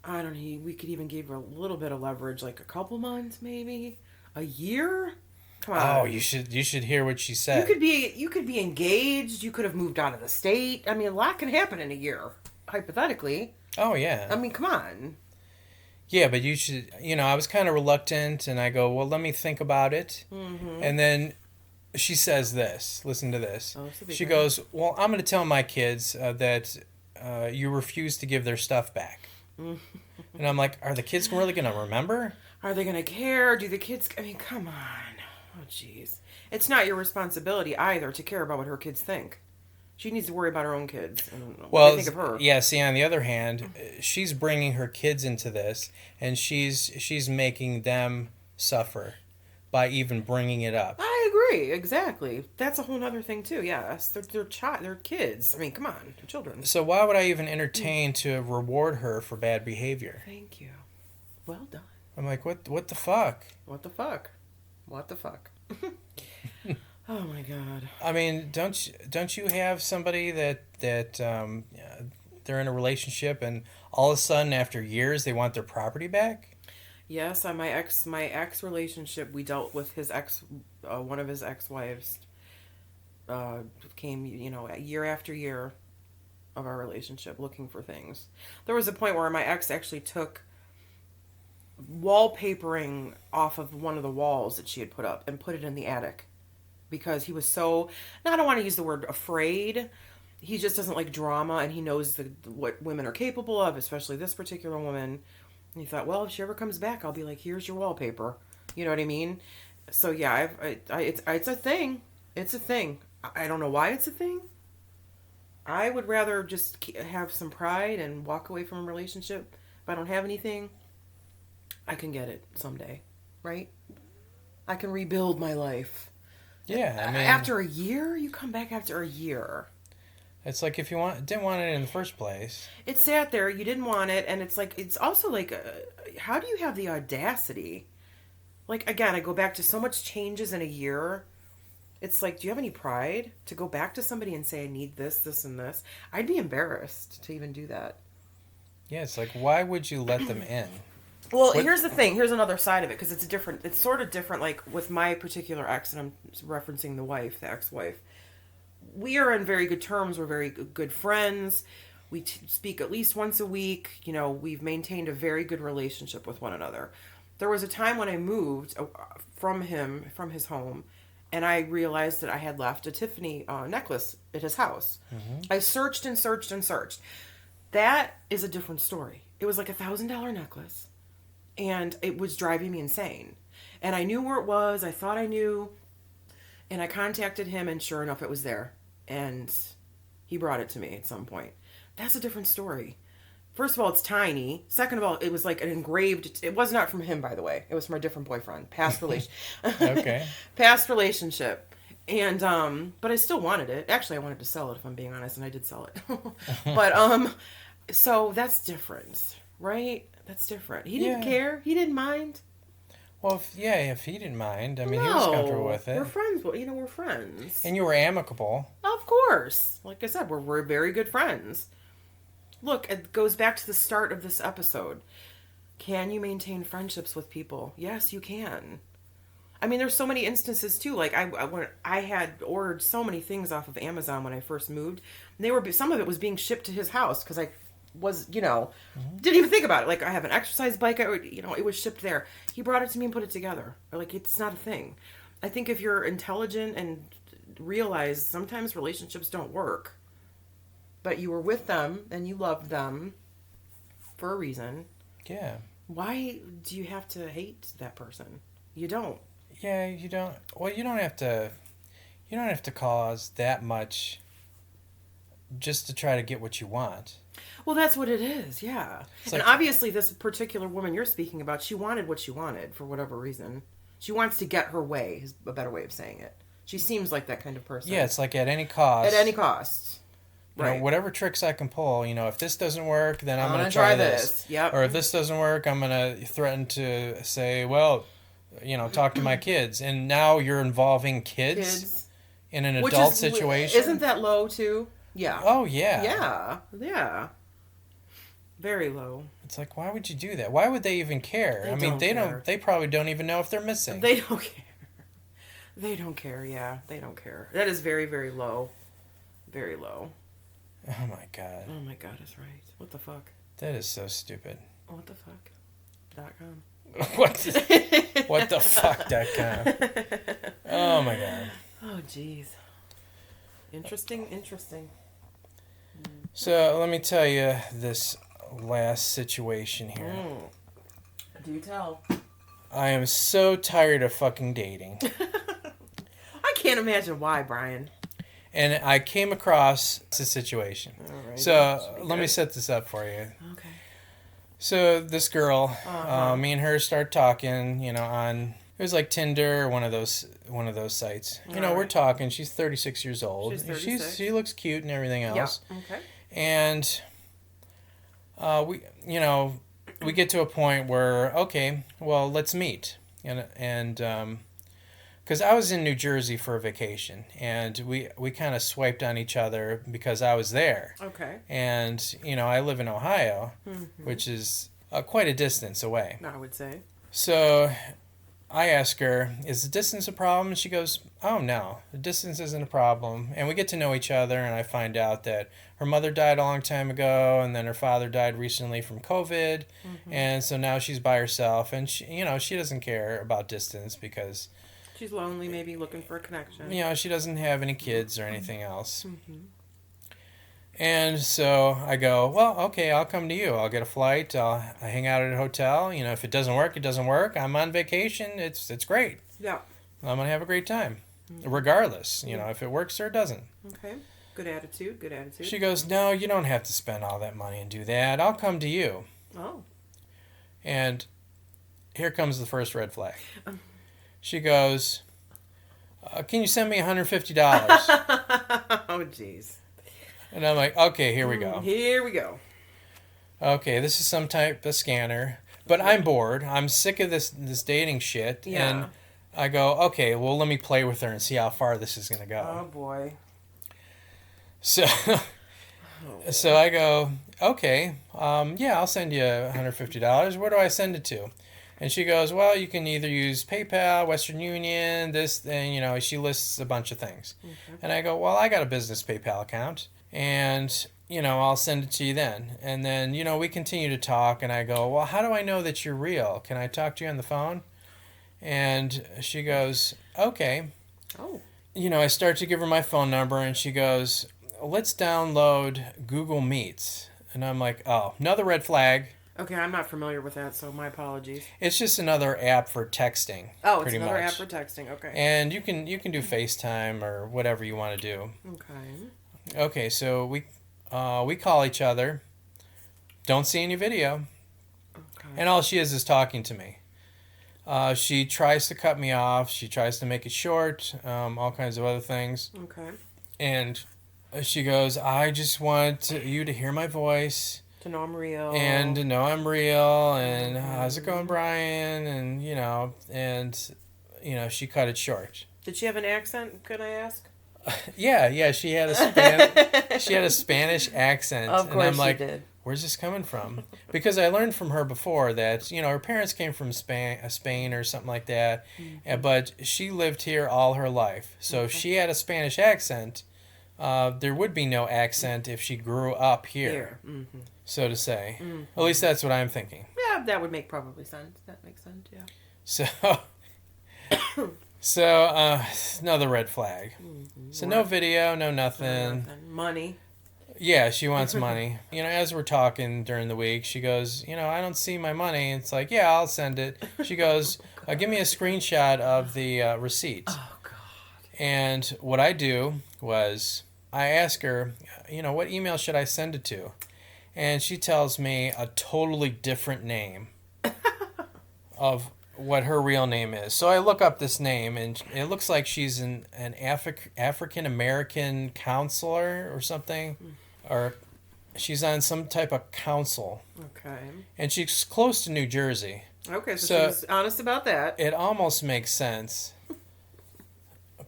I don't know. We could even give her a little bit of leverage, like a couple months, maybe. A year? Come on. Oh, you should hear what she said. You could be engaged. You could have moved out of the state. I mean, a lot can happen in a year, hypothetically. Oh, yeah. I mean, come on. Yeah, but you should, I was kind of reluctant, and I go, well, let me think about it. And then she says this. Listen to this. Oh, she goes, well, I'm going to tell my kids that you refuse to give their stuff back. And I'm like, are the kids really going to remember? Are they going to care? Do the kids... I mean, come on. Oh, jeez. It's not your responsibility either to care about what her kids think. She needs to worry about her own kids. And what Well, do you think of her? yeah. See, on the other hand, she's bringing her kids into this, and she's making them suffer by even bringing it up. I agree. Exactly. That's a whole other thing too. Yes, they're kids. I mean, come on, they're children. So why would I even entertain to reward her for bad behavior? Thank you. Well done. I'm like, what the fuck? What the fuck? What the fuck? Oh my god. I mean, don't you have somebody that they're in a relationship and all of a sudden after years they want their property back? Yes, my ex relationship, we dealt with his ex, one of his ex-wives, came, year after year of our relationship looking for things. There was a point where my ex actually took wallpapering off of one of the walls that she had put up and put it in the attic because he was so, now I don't want to use the word afraid. He just doesn't like drama, and he knows what women are capable of, especially this particular woman. And he thought, well, if she ever comes back, I'll be like, here's your wallpaper. You know what I mean? So yeah, it's a thing. It's a thing. I don't know why it's a thing. I would rather just have some pride and walk away from a relationship. If I don't have anything, I can get it someday, right? I can rebuild my life. Yeah, I mean, after a year, you come back after a year. it's like if you didn't want it in the first place. It sat there, you didn't want it, and it's also like, how do you have the audacity? Like, again, I go back to so much changes in a year. It's like, do you have any pride to go back to somebody and say, I need this, this, and this? I'd be embarrassed to even do that. Yeah, it's like, why would you let them in? Well, here's the thing. Here's another side of it, because it's sort of different, like, with my particular ex, and I'm referencing the ex-wife. We are in very good terms. We're very good friends. We speak at least once a week. We've maintained a very good relationship with one another. There was a time when I moved from his home, and I realized that I had left a Tiffany necklace at his house. Mm-hmm. I searched and searched and searched. That is a different story. It was like $1,000 necklace, and it was driving me insane. And I knew where it was. I thought I knew. And I contacted him, and sure enough, it was there. And he brought it to me at some point. That's a different story. First of all, it's tiny. Second of all, it was like an engraved... It was not from him, by the way. It was from a different boyfriend. Past Okay. Past relationship. And, but I still wanted it. Actually, I wanted to sell it, if I'm being honest, and I did sell it. But, so that's different, right? That's different. He didn't care. He didn't mind. Well, if he didn't mind, I mean, he was comfortable with it. We're friends. We're friends. And you were amicable. Of course. Like I said, we're very good friends. Look, it goes back to the start of this episode. Can you maintain friendships with people? Yes, you can. I mean, there's so many instances too. Like I had ordered so many things off of Amazon when I first moved. And some of it was being shipped to his house because I was, didn't even think about it. Like, I have an exercise bike, it was shipped there. He brought it to me and put it together. Like, it's not a thing. I think if you're intelligent and realize sometimes relationships don't work, but you were with them and you loved them for a reason. Yeah. Why do you have to hate that person? You don't. Yeah, you don't. Well, you don't have to cause that much just to try to get what you want. Well, that's what it is, yeah. And obviously, this particular woman you're speaking about, she wanted what she wanted for whatever reason. She wants to get her way, is a better way of saying it. She seems like that kind of person. Yeah, it's like at any cost. At any cost. Right. Whatever tricks I can pull, if this doesn't work, then I'm going to try this. Yep. Or if this doesn't work, I'm going to threaten to say, well, talk to my kids. And now you're involving kids. In an adult situation. Isn't that low, too? Yeah. Oh, yeah. Yeah. Yeah. Very low. It's like, why would you do that? Why would they even care? They probably don't even know if they're missing. They don't care. They don't care, yeah. They don't care. That is very, very low. Very low. Oh, my God. Oh, my God, that's right. What the fuck? That is so stupid. What the fuck? .com. What the fuck.com. Oh, my God. Oh, jeez. Interesting. So, let me tell you this last situation here. Do tell. I am so tired of fucking dating. I can't imagine why, Brian. And I came across the situation. All right. So let me set this up for you. Okay. So this girl, Uh-huh. me and her start talking, on it was like Tinder or one of those sites. We're Alright. talking. She's 36 years old. She's 36. She looks cute and everything Yeah. else. Okay. And we get to a point where, okay, well, let's meet. And because I was in New Jersey for a vacation, and we kind of swiped on each other because I was there. Okay. And, I live in Ohio, Mm-hmm. which is quite a distance away. I would say. So I ask her, is the distance a problem? And she goes, oh, no, the distance isn't a problem. And we get to know each other, and I find out that her mother died a long time ago, and then her father died recently from COVID. Mm-hmm. And so now she's by herself, and she doesn't care about distance because, She's lonely, maybe looking for a connection. she doesn't have any kids or anything else. Mm-hmm. And so I go, well, okay, I'll come to you. I'll get a flight. I hang out at a hotel. If it doesn't work, it doesn't work. I'm on vacation. It's great. Yeah. I'm going to have a great time, regardless, if it works or it doesn't. Okay. Good attitude. Good attitude. She goes, no, you don't have to spend all that money and do that. I'll come to you. Oh. And here comes the first red flag. She goes, can you send me $150? Oh, jeez. And I'm like, okay, here we go. Here we go. Okay, this is some type of scanner. But I'm bored. I'm sick of this dating shit. Yeah. And I go, okay, well, let me play with her and see how far this is going to go. Oh, boy. So, so I go, okay, yeah, I'll send you $150. Where do I send it to? And she goes, well, you can either use PayPal, Western Union, this, and, she lists a bunch of things. Okay. And I go, well, I got a business PayPal account, and, I'll send it to you then. And then, we continue to talk, and I go, well, how do I know that you're real? Can I talk to you on the phone? And she goes, okay. Oh. I start to give her my phone number, and she goes, let's download Google Meets. And I'm like, oh, another red flag. Okay, I'm not familiar with that, so my apologies. It's just another app for texting. Oh, it's pretty another much. app for texting. Okay. And you can do FaceTime or whatever you want to do. Okay. Okay, so we call each other. Don't see any video. Okay. And all she is talking to me. She tries to cut me off. She tries to make it short. All kinds of other things. Okay. And she goes, I just want you to hear my voice. To know I'm real. And to know I'm real. And how's it going, Brian? And, she cut it short. Did she have an accent, could I ask? Yeah, she had a Spanish accent. Of course and I'm like, she did. where's this coming from? Because I learned from her before that, her parents came from Spain or something like that, but she lived here all her life. So if she had a Spanish accent, there would be no accent if she grew up here, Mm-hmm. so to say. Mm-hmm. At least that's what I'm thinking. Yeah, that would make probably sense. That makes sense, yeah. So, another red flag. Mm-hmm. So no video, no nothing. Money. Yeah, she wants money. As we're talking during the week, she goes, I don't see my money. It's like, yeah, I'll send it. She goes, give me a screenshot of the receipt. Oh, God. And what I do was I ask her, what email should I send it to? And she tells me a totally different name of what her real name is. So I look up this name, and it looks like she's an African American counselor or something, or she's on some type of council. Okay. And she's close to New Jersey. Okay, so she was honest about that. It almost makes sense,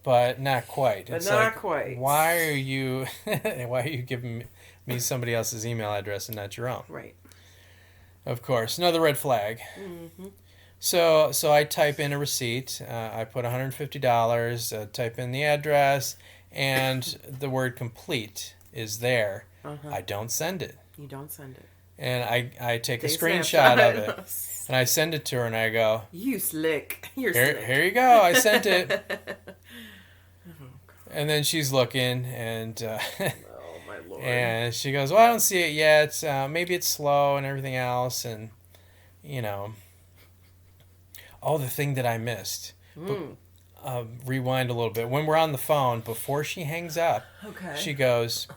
but not quite. But it's not like, quite. Why are you giving me somebody else's email address and not your own? Right. Of course, another red flag. Mm-hmm. So I type in a receipt. I put $150. Type in the address, and the word "complete" is there. Uh-huh. I don't send it, You don't send it. and I take a Take screenshot of it, snapshots. and I send it to her, and I go, You slick. You're "Here, slick. here you go. I sent it." Oh, And then she's looking, and oh, my Lord. and she goes, "Well, I don't see it yet. Maybe it's slow and everything else." And oh, the thing that I missed. Mm. rewind a little bit. When we're on the phone, before she hangs up, Okay. she goes,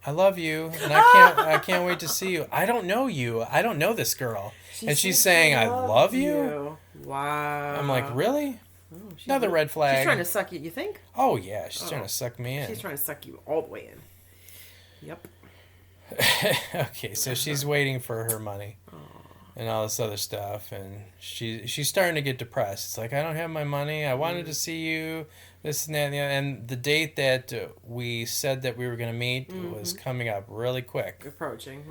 "I love you, and I can't wait to see you. I don't know you. I don't know this girl." And she's saying, "I love you." Wow. I'm like, "Really?" Oh, Another red flag. She's trying to suck you, you think? Oh, yeah. She's trying to suck me in. She's trying to suck you all the way in. Yep. Okay, so she's waiting for her money and all this other stuff. And she's starting to get depressed. It's like, I don't have my money. I wanted to see you. This and that. And the other. And the date that we said that we were going to meet was coming up really quick. Approaching.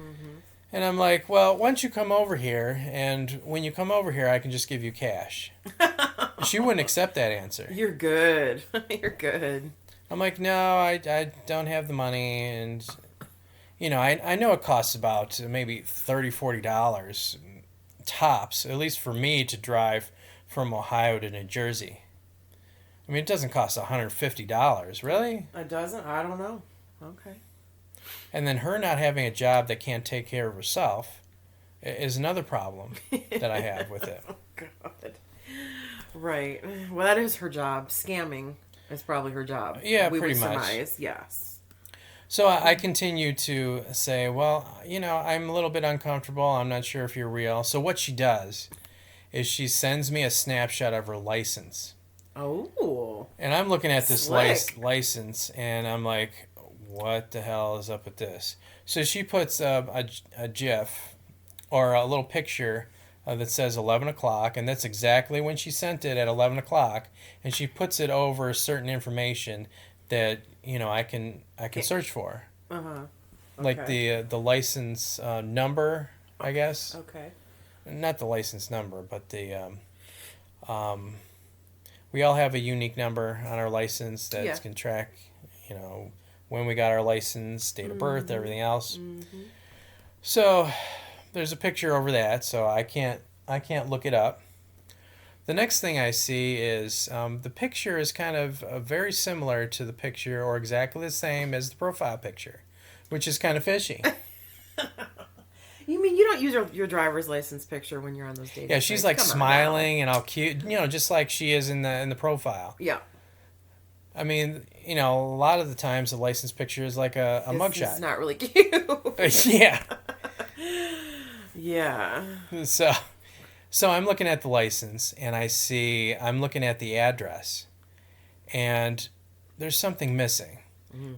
And I'm like, well, why don't you come over here? And when you come over here, I can just give you cash. She wouldn't accept that answer. You're good. You're good. I'm like, no, I don't have the money. And, you know, I know it costs about maybe $30, $40 tops, at least for me to drive from Ohio to New Jersey. I mean, it doesn't cost $150, really? It doesn't? I don't know. Okay. And then her not having a job that can't take care of herself is another problem that I have with it. Oh, God. Right. Well, that is her job. Scamming is probably her job. Yeah, we pretty would much. surmise. Yes. So I continue to say, well, you know, I'm a little bit uncomfortable. I'm not sure if you're real. So what she does is she sends me a snapshot of her license. Oh. And I'm looking at this Slick. license, and I'm like, what the hell is up with this? So she puts a GIF or a little picture that says 11 o'clock, and that's exactly when she sent it at 11 o'clock, and she puts it over certain information that, you know, I can search for. Uh-huh. Like Okay. the license number, I guess. Okay. Not the license number, but the we all have a unique number on our license that Yeah. can track, you know, when we got our license, date of birth, everything else. So there's a picture over that, so I can't look it up. The next thing I see is the picture is kind of very similar to the picture, or exactly the same as the profile picture, which is kind of fishy. You mean you don't use your driver's license picture when you're on those dating Yeah, she's sites? like Come on smiling and all cute, you know, just like she is in the profile. now. Yeah. I mean, you know, a lot of the times the license picture is like a It's mugshot. not really cute. Yeah. Yeah. So I'm looking at the license, and I'm looking at the address, and there's something missing.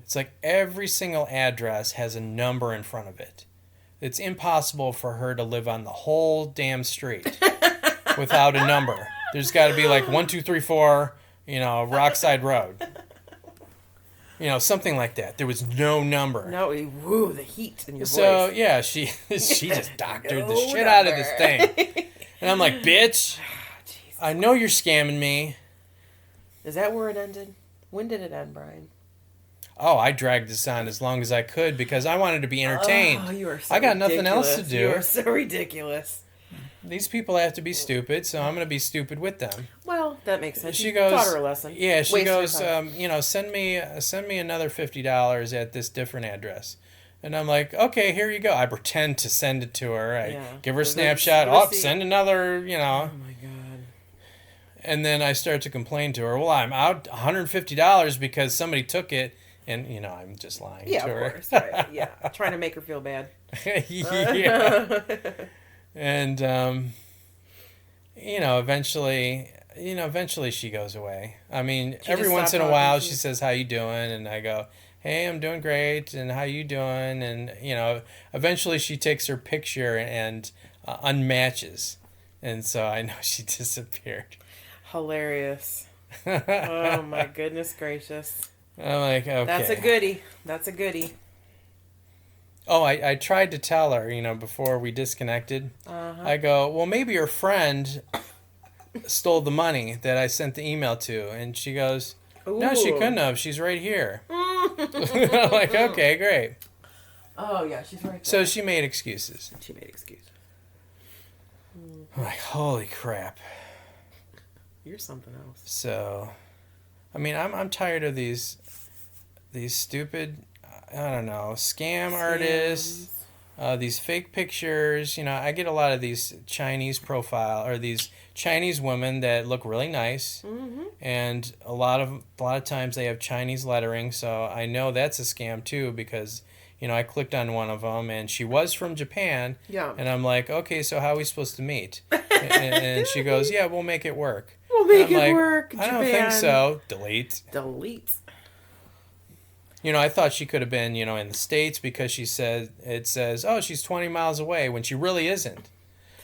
It's like every single address has a number in front of it. It's impossible for her to live on the whole damn street without a number. There's got to be like 1, 2, 3, 4, you know, Rockside Road. You know, something like that. There was no number. No, woo, the heat in your So, voice. yeah, she just doctored the No shit out of this number. thing. And I'm like, bitch, Jesus. I know you're scamming me. Is that where it ended? When did it end, Brian? Oh, I dragged this on as long as I could because I wanted to be entertained. Oh, you are so I got nothing else to ridiculous. do. You are so ridiculous. These people have to be stupid, so I'm going to be stupid with them. Well, that makes sense. She You goes, taught her a lesson. Yeah, she Wasted her goes, time. you know, send me another $50 at this different address. And I'm like, okay, here you go. I pretend to send it to her. I Yeah. give her a Give snapshot. her a Oh, receipt. send another, you know. Oh my god. And then I start to complain to her. Well, I'm out $150 because somebody took it. And, you know, I'm just lying Yeah, to of her. course. Right. Yeah. Trying to make her feel bad. Yeah. And, you know, eventually she goes away. I mean, She every just once in stopped a while talking to she you? says, how you doing? And I go, hey, I'm doing great. And how you doing? And, you know, eventually she takes her picture and unmatches. And so I know she disappeared. Hilarious. Oh my goodness gracious. I'm like, okay. That's a goodie. That's a goodie. Oh, I tried to tell her, you know, before we disconnected. Uh-huh. I go, well, maybe your friend stole the money that I sent the email to. And she goes, no, she Ooh. couldn't have. She's right here. I'm like, okay, great. Oh yeah, she's right there. So she made excuses. She made excuse. I'm like, holy crap. You're something else. So, I mean, I'm tired of these stupid, I don't know, scam artists these fake pictures. I get a lot of these Chinese profile or these Chinese women that look really nice, and a lot of times they have Chinese lettering. So I know that's a scam too because I clicked on one of them and she was from Japan. Yeah. And I'm like, okay, so how are we supposed to meet? and she goes, yeah, we'll make it work. We'll make it like, work. I don't think so. Delete. I thought she could have been, in the States because it says, oh, she's 20 miles away when she really isn't.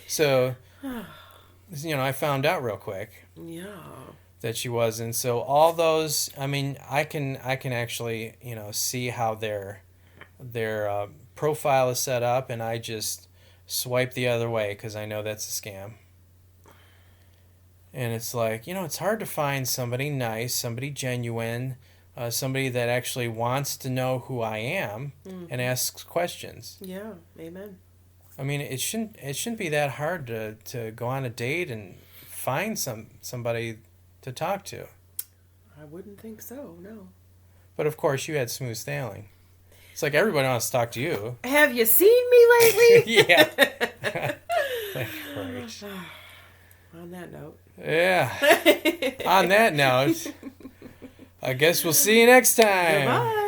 So, I found out real quick. Yeah. That she wasn't. So all those, I can actually, see how their profile is set up, and I just swipe the other way because I know that's a scam. And it's like, it's hard to find somebody nice, somebody genuine, somebody that actually wants to know who I am and asks questions. Yeah, amen. It shouldn't be that hard to go on a date and find somebody to talk to. I wouldn't think so, no. But of course, you had smooth sailing. It's like everybody wants to talk to you. Have you seen me lately? Yeah. Great. On that note. Yeah. On that note, I guess we'll see you next time. Goodbye.